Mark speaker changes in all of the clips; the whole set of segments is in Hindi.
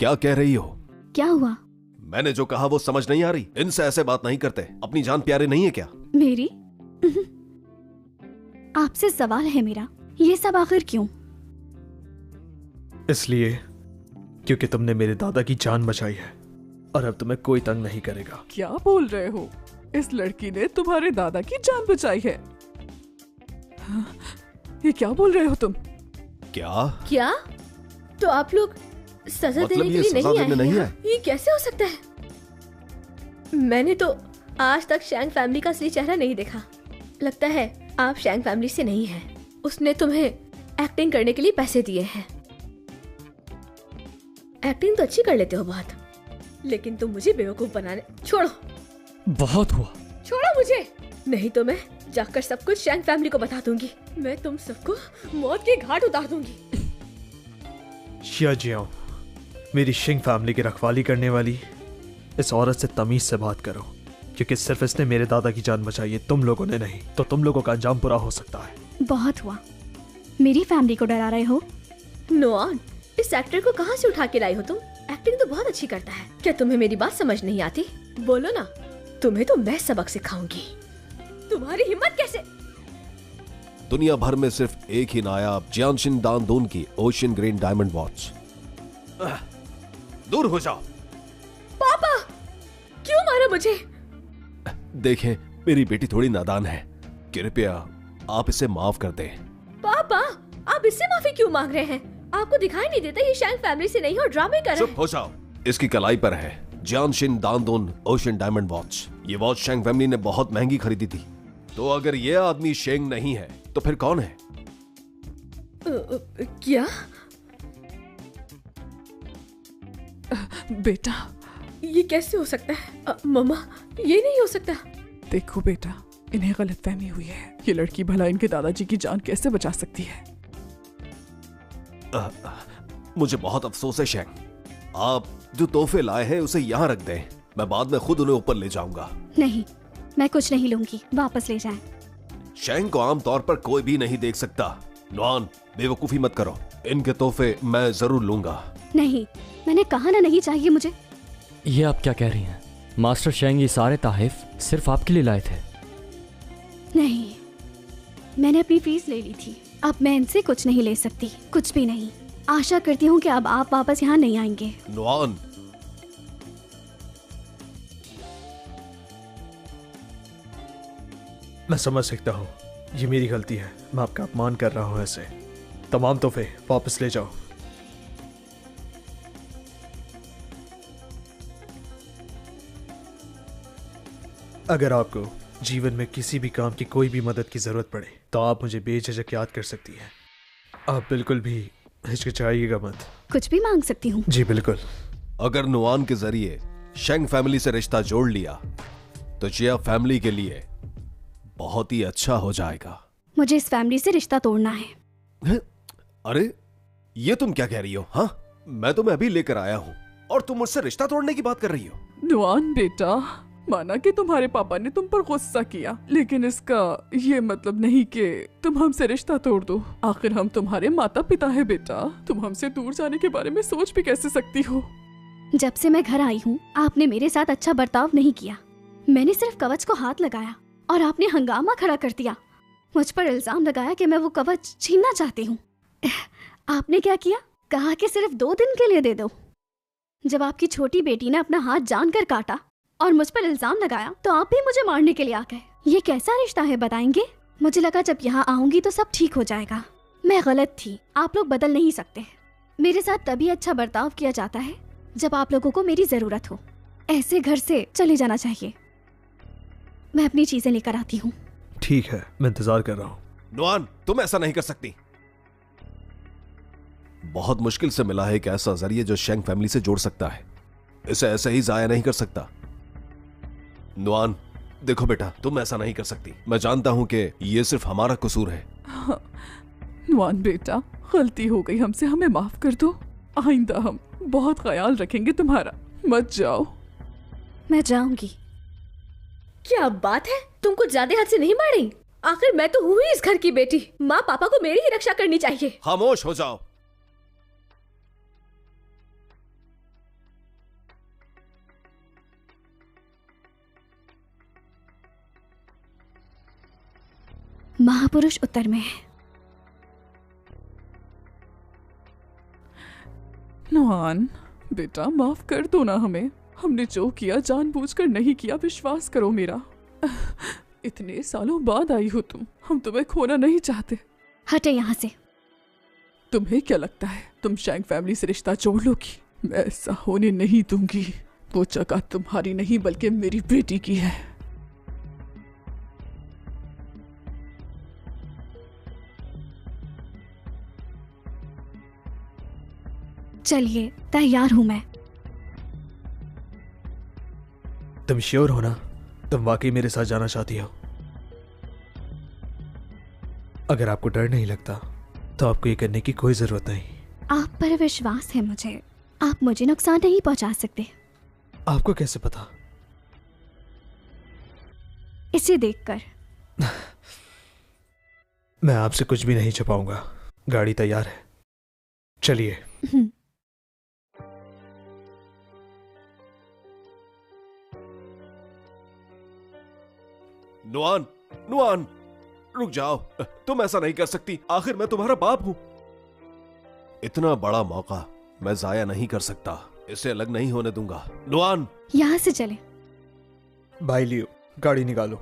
Speaker 1: क्या कह रही हो?
Speaker 2: क्या हुआ?
Speaker 1: मैंने जो कहा वो समझ नहीं आ रही? इनसे ऐसे बात नहीं करते। अपनी जान प्यारे नहीं है क्या?
Speaker 2: मेरी आपसे सवाल है मेरा, ये सब आखिर क्यों?
Speaker 3: इसलिए क्योंकि तुमने मेरे दादा की जान बचाई है और अब तुम्हें कोई तंग नहीं करेगा।
Speaker 4: क्या बोल रहे हो? इस लड़की ने तुम्हारे दादा की जान बचाई है? हाँ, ये क्या बोल रहे हो तुम?
Speaker 1: क्या?
Speaker 5: तो आप लोग सजा देने के लिए नहीं आए? ये कैसे हो सकता है? मैंने तो आज तक शैंग फैमिली का असली चेहरा नहीं देखा। लगता है आप शैंग फैमिली से नहीं हैं। उसने तुम्हें एक्टिंग करने के लिए पैसे दिए हैं। एक्टिंग तो अच्छी कर लेते हो बहुत, लेकिन तुम मुझे बेवकूफ बनाने। छोड़ो,
Speaker 6: बहुत हुआ।
Speaker 5: छोड़ो मुझे, नहीं तो मैं जाकर सब कुछ शैंग फैमिली को बता दूंगी। मैं तुम सबको मौत के घाट उतार दूंगी।
Speaker 3: शिया जियाओ, मेरी शिंग फैमिली की रखवाली करने वाली इस औरत से तमीज से बात करो, क्योंकि सिर्फ इसने मेरे दादा की जान बचाई है, तुम लोगों ने नहीं। तो तुम लोगों का अंजाम बुरा हो सकता है।
Speaker 2: बहुत हुआ, मेरी फैमिली को डरा रहे हो।
Speaker 5: नोआन, इस एक्टर को कहाँ से उठा के लाई हो तुम? एक्टिंग तो बहुत अच्छी करता है। क्या तुम्हें मेरी बात समझ नहीं आती? बोलो ना, तुम्हें तो मैं सबक सिखाऊंगी। तुम्हारी हिम्मत कैसे?
Speaker 1: दुनिया भर में सिर्फ एक ही नायाब जियांशिन दानदून की ओशियन ग्रीन डायमंड वॉच। दूर हो जाओ।
Speaker 5: पापा, क्यों मारा मुझे?
Speaker 1: देखें, मेरी बेटी थोड़ी नादान है, कृपया आप इसे माफ कर दें।
Speaker 5: पापा, आप इससे माफी क्यों मांग रहे हैं? आपको दिखाई नहीं देता ये शैंग फैमिली से नहीं और ड्रामे कर रहा है?
Speaker 1: चुप हो जाओ। इसकी कलाई पर है जियांशिन दानदून ओशियन डायमंड वॉच। ये वॉच शैंग फैमिली ने बहुत महंगी खरीदी थी। तो अगर ये आदमी शेंग नहीं है तो फिर कौन है?
Speaker 5: क्या?
Speaker 4: बेटा,
Speaker 5: ये कैसे हो सकता है? मम्मा, ये नहीं हो सकता।
Speaker 4: देखो बेटा, इन्हें गलतफहमी हुई है। ये लड़की भला इनके दादाजी की जान कैसे बचा सकती है?
Speaker 1: मुझे बहुत अफसोस है शेंग। आप जो तोहफे लाए हैं उसे यहाँ रख दें। मैं बाद में खुद उन्हें ऊपर ले जाऊंगा।
Speaker 2: नहीं, मैं कुछ नहीं लूंगी, वापस ले जाएं।
Speaker 1: शेंग को आमतौर पर कोई भी नहीं देख सकता। नॉन, बेवकूफी मत करो। इनके तोहफे मैं जरूर लूंगा।
Speaker 2: नहीं, मैंने कहा ना नहीं चाहिए मुझे।
Speaker 6: ये आप क्या कह रही हैं? मास्टर शेंग ये सारे ताहिफ सिर्फ आपके लिए लाए थे।
Speaker 2: नहीं, मैंने अपनी फीस ले ली थी। अब मैं इनसे कुछ नहीं ले सकती, कुछ भी नहीं। आशा करती हूँ कि अब आप वापस यहाँ नहीं आएंगे।
Speaker 1: नॉन,
Speaker 3: मैं समझ सकता हूँ, ये मेरी गलती है। मैं आपका अपमान कर रहा हूँ। ऐसे तमाम तोहफे वापस ले जाओ। अगर आपको जीवन में किसी भी काम की कोई भी मदद की जरूरत पड़े तो आप मुझे बेझिझक याद कर सकती हैं। आप बिल्कुल भी हिचकिचाइएगा मत।
Speaker 2: कुछ भी मांग सकती हूँ?
Speaker 3: जी बिल्कुल।
Speaker 1: अगर नुआन के जरिए शेंग फैमिली से रिश्ता जोड़ लिया तो जिया फैमिली के लिए बहुत ही अच्छा हो जाएगा।
Speaker 2: मुझे इस फैमिली से रिश्ता तोड़ना है।
Speaker 1: अरे, ये तुम क्या कह रही हो? हाँ, मैं तुम्हें अभी लेकर आया हूँ और तुम मुझसे रिश्ता तोड़ने की बात कर रही हो?
Speaker 4: नुआन बेटा, माना कि तुम्हारे पापा ने तुम पर गुस्सा किया, लेकिन इसका ये मतलब नहीं कि तुम हमसे रिश्ता तोड़ दो। आखिर हम तुम्हारे माता पिता हैं बेटा। तुम हमसे दूर जाने के बारे में सोच भी कैसे सकती हो?
Speaker 2: जब से मैं घर आई हूँ आपने मेरे साथ अच्छा बर्ताव नहीं किया। मैंने सिर्फ कवच को हाथ लगाया और आपने हंगामा खड़ा कर दिया। मुझ पर इल्जाम लगाया कि मैं वो कवच छीनना चाहती हूँ। आपने क्या किया? कहा कि सिर्फ 2 दिन के लिए दे दो। जब आपकी छोटी बेटी ने अपना हाथ जानकर काटा और मुझ पर इल्जाम लगाया तो आप भी मुझे मारने के लिए आ गए। ये कैसा रिश्ता है बताएंगे? मुझे लगा जब यहाँ आऊंगी तो सब ठीक हो जाएगा। मैं गलत थी। आप लोग बदल नहीं सकते। मेरे साथ तभी अच्छा बर्ताव किया जाता है जब आप लोगों को मेरी जरूरत हो। ऐसे घर से चले जाना चाहिए। मैं अपनी चीजें लेकर आती हूँ।
Speaker 3: ठीक है, मैं इंतजार कर रहा हूँ।
Speaker 1: नुआन, तुम ऐसा नहीं कर सकती। बहुत मुश्किल से मिला है एक ऐसा जरिए जो शेंग फैमिली से जोड़ सकता है। इसे ऐसे ही जाया नहीं कर सकता। नुआन, देखो बेटा, तुम ऐसा नहीं कर सकती। मैं जानता हूं कि ये सिर्फ हमारा कसूर है।
Speaker 4: हाँ, नुआन बेटा, गलती हो गई हमसे, हमें माफ कर दो। आइंदा हम बहुत ख्याल रखेंगे तुम्हारा। मत जाओ।
Speaker 2: मैं जाऊंगी।
Speaker 5: क्या बात है? तुम कुछ ज्यादा हद से नहीं मारी? आखिर मैं तो हूँ ही इस घर की बेटी। माँ पापा को मेरी ही रक्षा करनी चाहिए।
Speaker 1: खामोश हो जाओ।
Speaker 2: महापुरुष उत्तर में है।
Speaker 4: नुआन बेटा, माफ कर दो ना हमें। हमने जो किया जानबूझकर नहीं किया, विश्वास करो मेरा। इतने सालों बाद आई हो तुम, हम तुम्हें खोना नहीं चाहते।
Speaker 2: हटे यहाँ से।
Speaker 4: तुम्हें क्या लगता है तुम शैंग फैमिली से रिश्ता जोड़ लोगी? मैं ऐसा होने नहीं दूंगी। वो जगह तुम्हारी नहीं बल्कि मेरी बेटी की है।
Speaker 2: चलिए, तैयार हूं मैं।
Speaker 3: तुम श्योर हो ना? तुम वाकई मेरे साथ जाना चाहती हो? अगर आपको डर नहीं लगता तो आपको ये करने की कोई जरूरत नहीं।
Speaker 2: आप पर विश्वास है मुझे। आप मुझे नुकसान नहीं पहुंचा सकते।
Speaker 3: आपको कैसे पता?
Speaker 2: इसे देखकर।
Speaker 3: मैं आपसे कुछ भी नहीं छुपाऊंगा। गाड़ी तैयार है, चलिए।
Speaker 1: नुआन, नुआन, रुक जाओ। तुम ऐसा नहीं कर सकती। आखिर मैं तुम्हारा बाप हूं। इतना बड़ा मौका मैं जाया नहीं कर सकता। इसे अलग नहीं होने दूंगा। नुआन,
Speaker 2: यहाँ से चले।
Speaker 3: भाई लियो, गाड़ी निकालो।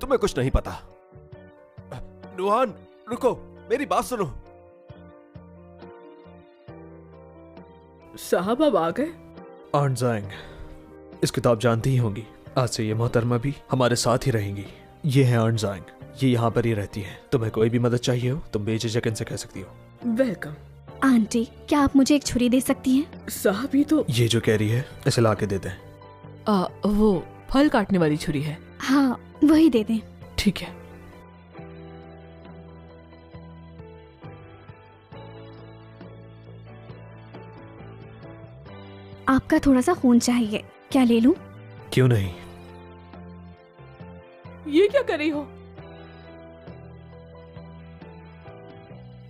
Speaker 1: तुम्हें कुछ नहीं पता। नुआन, रुको, मेरी बात सुनो।
Speaker 4: साहब अब आ गए?
Speaker 3: आंट जाएंग, इसकी तो आप जानती ही होंगी। आज से ये मोहतरमा भी हमारे साथ ही रहेंगी। ये है आंट जाएंग, ये यहाँ पर ही रहती है। तुम्हें कोई भी मदद चाहिए हो तुम बेझिझक इनसे कह सकती हो।
Speaker 4: वेलकम।
Speaker 2: आंटी, क्या आप मुझे एक छुरी दे सकती हैं?
Speaker 4: साहब ही तो।
Speaker 3: ये जो कह रही है इसे ला के देते हैं।
Speaker 7: वो फल काटने वाली छुरी है।
Speaker 2: हाँ, वही दे दें।
Speaker 7: ठीक है।
Speaker 2: आपका थोड़ा सा खून चाहिए, क्या ले लूं?
Speaker 3: क्यों नहीं?
Speaker 7: ये क्या कर रही हो?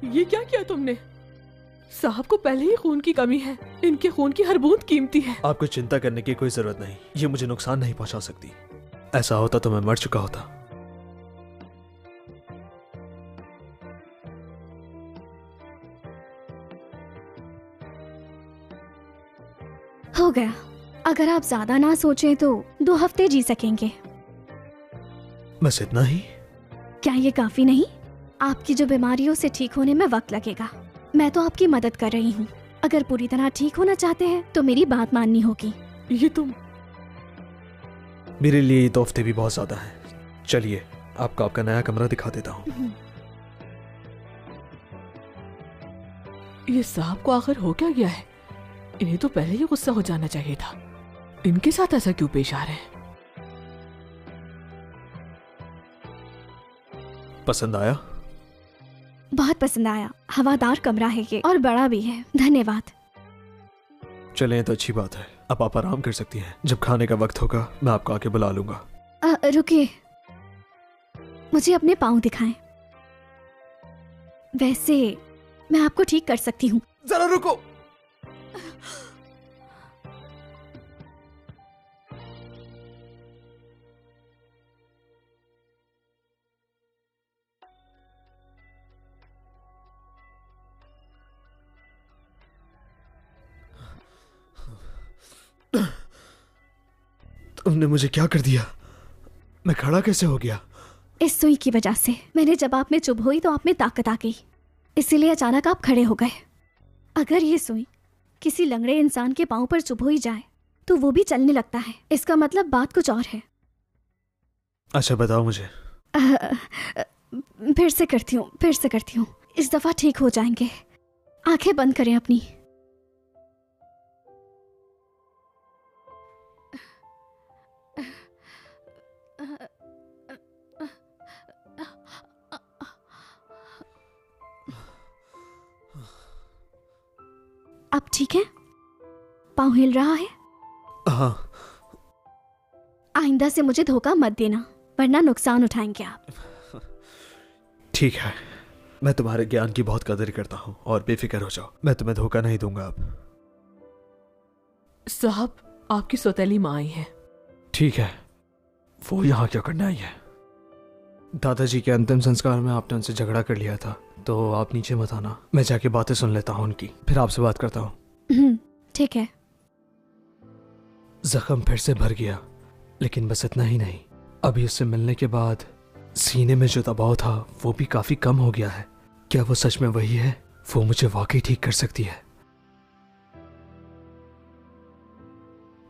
Speaker 7: ये क्या किया तुमने? साहब को पहले ही खून की कमी है। इनके खून की हर बूंद कीमती है।
Speaker 3: आपको चिंता करने की कोई जरूरत नहीं। ये मुझे नुकसान नहीं पहुंचा सकती। ऐसा होता तो मैं मर चुका होता।
Speaker 2: हो गया। अगर आप ज्यादा ना सोचें तो 2 हफ्ते जी सकेंगे।
Speaker 3: बस इतना ही?
Speaker 2: क्या ये काफी नहीं? आपकी जो बीमारियों से ठीक होने में वक्त लगेगा। मैं तो आपकी मदद कर रही हूँ। अगर पूरी तरह ठीक होना चाहते हैं तो मेरी बात माननी होगी।
Speaker 7: ये तुम।
Speaker 3: मेरे लिए ये 2 हफ्ते भी बहुत ज्यादा है। चलिए, आपको आपका नया कमरा दिखा देता हूँ।
Speaker 7: ये साहब को आखिर हो क्या गया है? इन्हें तो पहले ही गुस्सा हो जाना चाहिए था। इनके साथ ऐसा क्यों पेश आ रहे हैं?
Speaker 3: पसंद आया?
Speaker 2: बहुत पसंद आया। हवादार कमरा है ये और बड़ा भी है। धन्यवाद।
Speaker 3: चलें तो अच्छी बात है। अब आप आराम कर सकती हैं। जब खाने का वक्त होगा मैं आपको आके बुला लूंगा।
Speaker 2: रुकिए, मुझे अपने पाँव दिखाएं। वैसे मैं आपको ठीक कर सकती हूँ।
Speaker 1: जरा रुको।
Speaker 3: तुमने मुझे क्या कर दिया? मैं खड़ा कैसे हो गया?
Speaker 2: इस सुई की वजह से। मैंने जब आप में चुभ हुई तो आप में ताकत आ गई, इसीलिए अचानक आप खड़े हो गए। अगर ये सुई किसी लंगड़े इंसान के पांव पर चुभ हुई जाए तो वो भी चलने लगता है। इसका मतलब बात कुछ और है।
Speaker 3: अच्छा बताओ मुझे।
Speaker 2: फिर से करती हूँ। इस दफा ठीक हो जाएंगे। आंखें बंद करें अपनी। अब ठीक है? पाँव हिल रहा है?
Speaker 3: हाँ।
Speaker 2: आइंदा से मुझे धोखा मत देना, वरना नुकसान उठाएंगे आप।
Speaker 3: ठीक है। मैं तुम्हारे ज्ञान की बहुत कदर करता हूँ और बेफिक्र हो जाओ, मैं तुम्हें धोखा नहीं दूंगा अब।
Speaker 7: साहब, आपकी सौतेली माँ आई है।
Speaker 3: ठीक है, वो यहाँ क्या करना आई है? दादाजी के अंतिम संस्कार में आपने उनसे झगड़ा कर लिया था, तो आप नीचे मत आना, मैं जाके बातें सुन लेता हूँ उनकी, फिर आपसे बात करता हूँ।
Speaker 2: ठीक है।
Speaker 3: जख्म फिर से भर गया, लेकिन बस इतना ही नहीं, अभी उससे मिलने के बाद सीने में जो दबाव था वो भी काफी कम हो गया है। क्या वो सच में वही है? वो मुझे वाकई ठीक कर सकती है।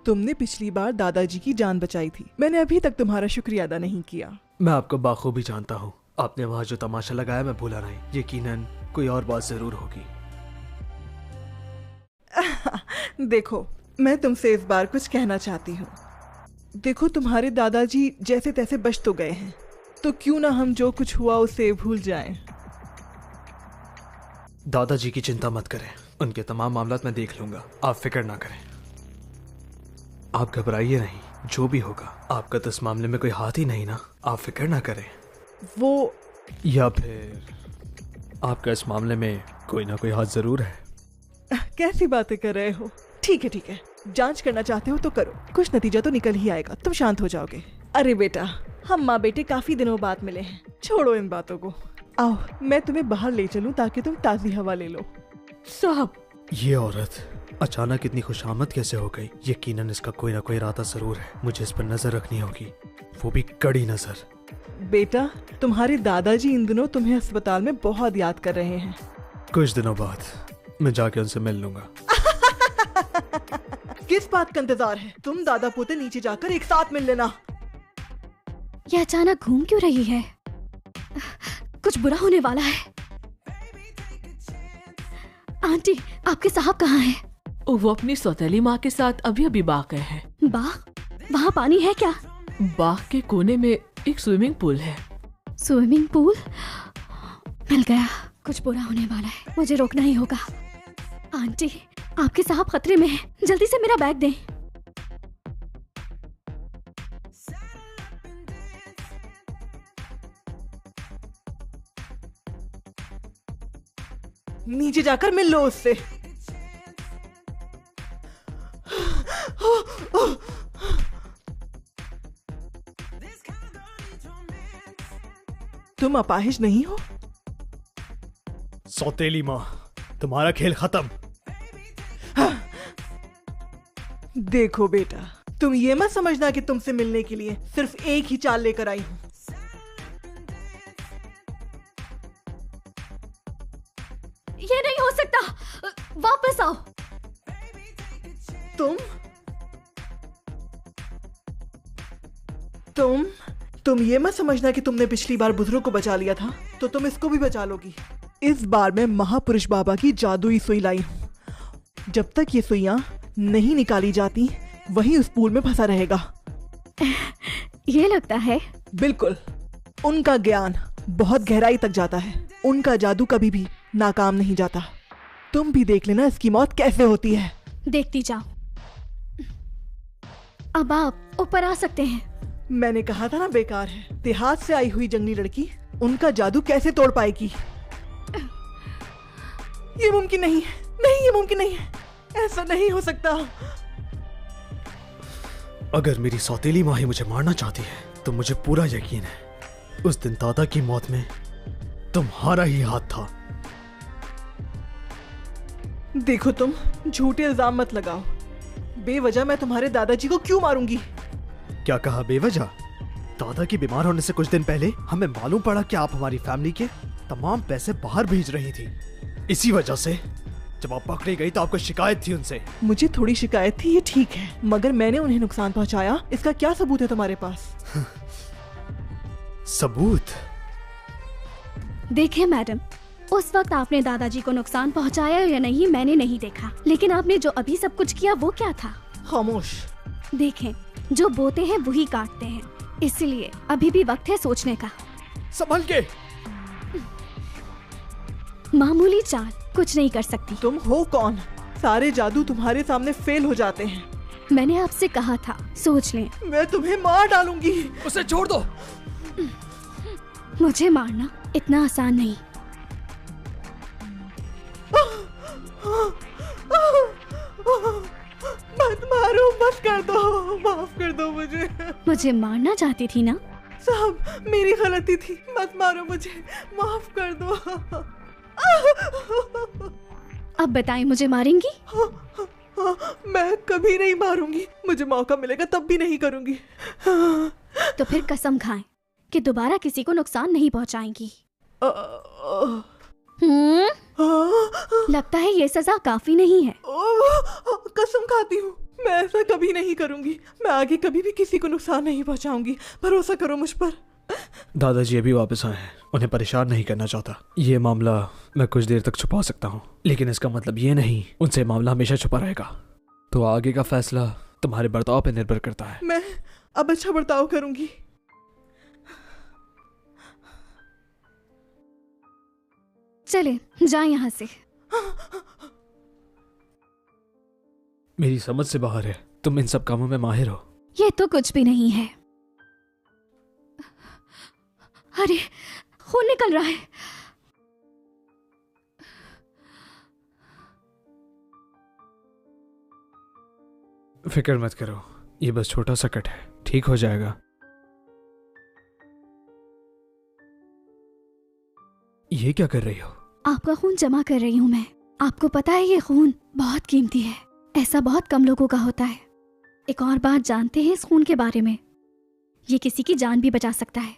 Speaker 8: तुमने पिछली बार दादाजी की जान बचाई थी, मैंने अभी तक तुम्हारा शुक्रिया अदा नहीं किया।
Speaker 3: मैं आपको बाखूबी जानता हूँ, आपने वहाँ जो तमाशा लगाया मैं भूला नहीं, यकीनन कोई और बात जरूर होगी।
Speaker 8: देखो, मैं तुमसे इस बार कुछ कहना चाहती हूँ। देखो, तुम्हारे दादाजी जैसे तैसे बच तो गए हैं, तो क्यों ना हम जो कुछ हुआ उसे भूल जाएं।
Speaker 3: दादाजी की चिंता मत करें, उनके तमाम मामलात मैं देख लूंगा, आप फिक्र ना करें। आप घबराइए नहीं, जो भी होगा आपका तो इस मामले में कोई हाथ ही नहीं ना, आप फिक्र ना करें।
Speaker 8: वो
Speaker 3: या फिर आपका इस मामले में कोई ना कोई हाथ जरूर है।
Speaker 8: कैसी बातें कर रहे हो? ठीक है ठीक है, जांच करना चाहते हो तो करो, कुछ नतीजा तो निकल ही आएगा, तुम शांत हो जाओगे। अरे बेटा, हम माँ बेटे काफी दिनों बाद मिले हैं, छोड़ो इन बातों को। आओ, मैं तुम्हें बाहर ले चलूं ताकि तुम ताज़ी हवा ले लो।
Speaker 7: साहब,
Speaker 3: ये औरत अचानक इतनी खुशामद कैसे हो गई? यकीनन इसका कोई ना कोई इरादा जरूर है, मुझे इस पर नजर रखनी होगी, वो भी कड़ी नजर।
Speaker 8: बेटा, तुम्हारे दादाजी इन दिनों तुम्हें अस्पताल में बहुत याद कर रहे हैं।
Speaker 3: कुछ दिनों बाद मैं जाके उनसे मिल लूंगा।
Speaker 8: किस बात का इंतजार है? तुम दादा पोते नीचे जाकर एक साथ मिल लेना।
Speaker 2: ये अचानक घूम क्यों रही है? कुछ बुरा होने वाला है। आंटी, आपके साहब कहाँ हैं?
Speaker 7: वो अपनी सौतेली माँ के साथ अभी अभी बाग गए हैं।
Speaker 2: बाग? वहाँ पानी है क्या?
Speaker 7: बाग के कोने में एक स्विमिंग पूल है।
Speaker 2: Swimming pool? मिल गया, कुछ बुरा होने वाला है, मुझे रोकना ही होगा। आंटी, आपके साहब खतरे में हैं, जल्दी से मेरा बैग दें।
Speaker 8: नीचे जाकर मिल लो उससे। तुम अपाहिज नहीं हो?
Speaker 3: सौतेली माँ, तुम्हारा खेल खत्म।
Speaker 8: देखो बेटा, तुम ये मत समझना कि तुमसे मिलने के लिए सिर्फ एक ही चाल लेकर आई हूं।
Speaker 2: ये नहीं हो सकता, वापस आओ।
Speaker 8: तुम ये मत समझना कि तुमने पिछली बार बुजुर्ग को बचा लिया था तो तुम इसको भी बचा लोगी। इस बार मैं महापुरुष बाबा की जादुई सुई लाई हूं। जब तक ये सुइयां नहीं निकाली जाती वही उस पूल में फंसा रहेगा।
Speaker 2: ये लगता है।
Speaker 8: बिल्कुल, उनका ज्ञान बहुत गहराई तक जाता है, उनका जादू कभी भी नाकाम नहीं जाता। तुम भी देख लेना इसकी मौत कैसे होती है।
Speaker 2: देखती जाओ। अब आप ऊपर आ सकते हैं।
Speaker 8: मैंने कहा था ना, बेकार है। देहात से आई हुई जंगली लड़की उनका जादू कैसे तोड़ पाएगी? ये मुमकिन नहीं है, नहीं ये मुमकिन नहीं है, ऐसा नहीं हो सकता।
Speaker 3: अगर मेरी सौतेली माँ ही मुझे मारना चाहती है तो मुझे पूरा यकीन है उस दिन दादा की मौत में तुम्हारा ही हाथ था।
Speaker 8: देखो, तुम झूठे इल्जाम मत लगाओ। बेवजह मैं तुम्हारे दादाजी को क्यों मारूंगी?
Speaker 3: क्या कहा बेवजह? दादा के बीमार होने से कुछ दिन पहले हमें मालूम पड़ा कि आप हमारी फैमिली के तमाम पैसे बाहर भेज रही थी। इसी वजह से जब आप पकड़ी गई तो आपको शिकायत थी उनसे।
Speaker 8: मुझे थोड़ी शिकायत थी, ये ठीक है, मगर मैंने उन्हें नुकसान पहुंचाया, इसका क्या सबूत है तुम्हारे पास?
Speaker 3: सबूत?
Speaker 2: देखिए मैडम, उस वक्त आपने दादाजी को नुकसान पहुंचाया या नहीं मैंने नहीं देखा, लेकिन आपने जो अभी सब कुछ किया वो क्या था?
Speaker 8: खामोश।
Speaker 2: देखें, जो बोते हैं वही काटते हैं, इसलिए अभी भी वक्त है सोचने का।
Speaker 3: संभल के।
Speaker 2: मामूली चाल कुछ नहीं कर सकती।
Speaker 8: तुम हो कौन? सारे जादू तुम्हारे सामने फेल हो जाते हैं।
Speaker 2: मैंने आपसे कहा था सोच लें।
Speaker 8: मैं तुम्हें मार डालूंगी।
Speaker 3: उसे छोड़ दो।
Speaker 2: मुझे मारना इतना आसान नहीं।
Speaker 8: मत मारो, मत कर दो, माफ कर दो मुझे।
Speaker 2: मुझे मारना चाहती थी ना?
Speaker 8: साहब मेरी गलती थी, मत मारो मुझे, माफ कर दो।
Speaker 2: अब बताएं, मुझे मारेंगी?
Speaker 8: मैं कभी नहीं मारूंगी, मुझे मौका मिलेगा तब भी नहीं करूंगी।
Speaker 2: तो फिर कसम खाएं कि दोबारा किसी को नुकसान नहीं पहुंचाएंगी। लगता है ये सजा काफी नहीं है।
Speaker 8: कसम खाती हूँ मैं ऐसा कभी नहीं करूंगी, मैं आगे कभी भी किसी को नुकसान नहीं पहुंचाऊंगी, भरोसा करो मुझ पर।
Speaker 3: दादाजी अभी वापस आए हैं, उन्हें परेशान नहीं करना चाहता। ये मामला मैं कुछ देर तक छुपा सकता हूँ, लेकिन इसका मतलब ये नहीं उनसे मामला हमेशा छुपा रहेगा। तो आगे का फैसला तुम्हारे बर्ताव पर निर्भर करता है।
Speaker 8: मैं अब अच्छा बर्ताव करूंगी।
Speaker 2: चले जाए यहाँ से।
Speaker 3: मेरी समझ से बाहर है, तुम इन सब कामों में माहिर हो।
Speaker 2: ये तो कुछ भी नहीं है। अरे खून निकल रहा है।
Speaker 3: फिक्र मत करो, ये बस छोटा सा कट है, ठीक हो जाएगा। ये क्या कर रही हो?
Speaker 2: आपका खून जमा कर रही हूँ मैं। आपको पता है ये खून बहुत कीमती है, ऐसा बहुत कम लोगों का होता है। एक और बात जानते हैं इस खून के बारे में, ये किसी की जान भी बचा सकता है।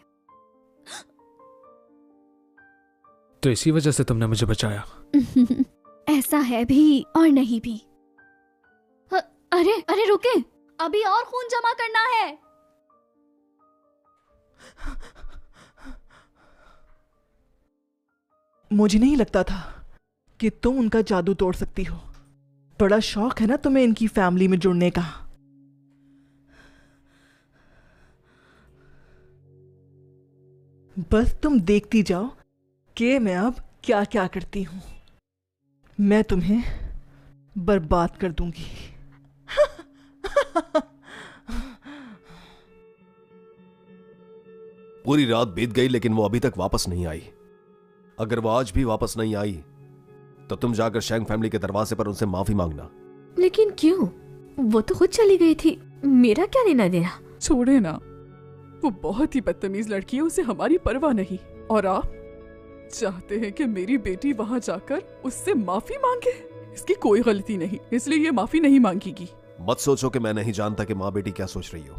Speaker 3: तो इसी वजह से तुमने मुझे बचाया।
Speaker 2: ऐसा है भी और नहीं भी। अरे अरे रुके, अभी और खून जमा करना है।
Speaker 8: मुझे नहीं लगता था कि तुम उनका जादू तोड़ सकती हो। बड़ा शौक है ना तुम्हें इनकी फैमिली में जुड़ने का। बस तुम देखती जाओ कि मैं अब क्या क्या करती हूं। मैं तुम्हें बर्बाद कर दूंगी।
Speaker 1: पूरी रात बीत गई लेकिन वो अभी तक वापस नहीं आई। अगर वो आज भी वापस नहीं आई तो तुम जाकर शेंग फैमिली के दरवाजे पर उनसे माफी मांगना।
Speaker 5: लेकिन क्यों? वो तो खुद चली गई थी, मेरा क्या लेना देना?
Speaker 4: छोड़े ना, वो बहुत ही बदतमीज लड़की है, उसे हमारी परवाह नहीं। और आप चाहते हैं कि मेरी बेटी वहाँ जाकर उससे माफी मांगे? इसकी कोई गलती नहीं, इसलिए ये माफी नहीं मांगेगी।
Speaker 1: मत सोचो कि मैं नहीं जानता कि माँ बेटी क्या सोच रही हो।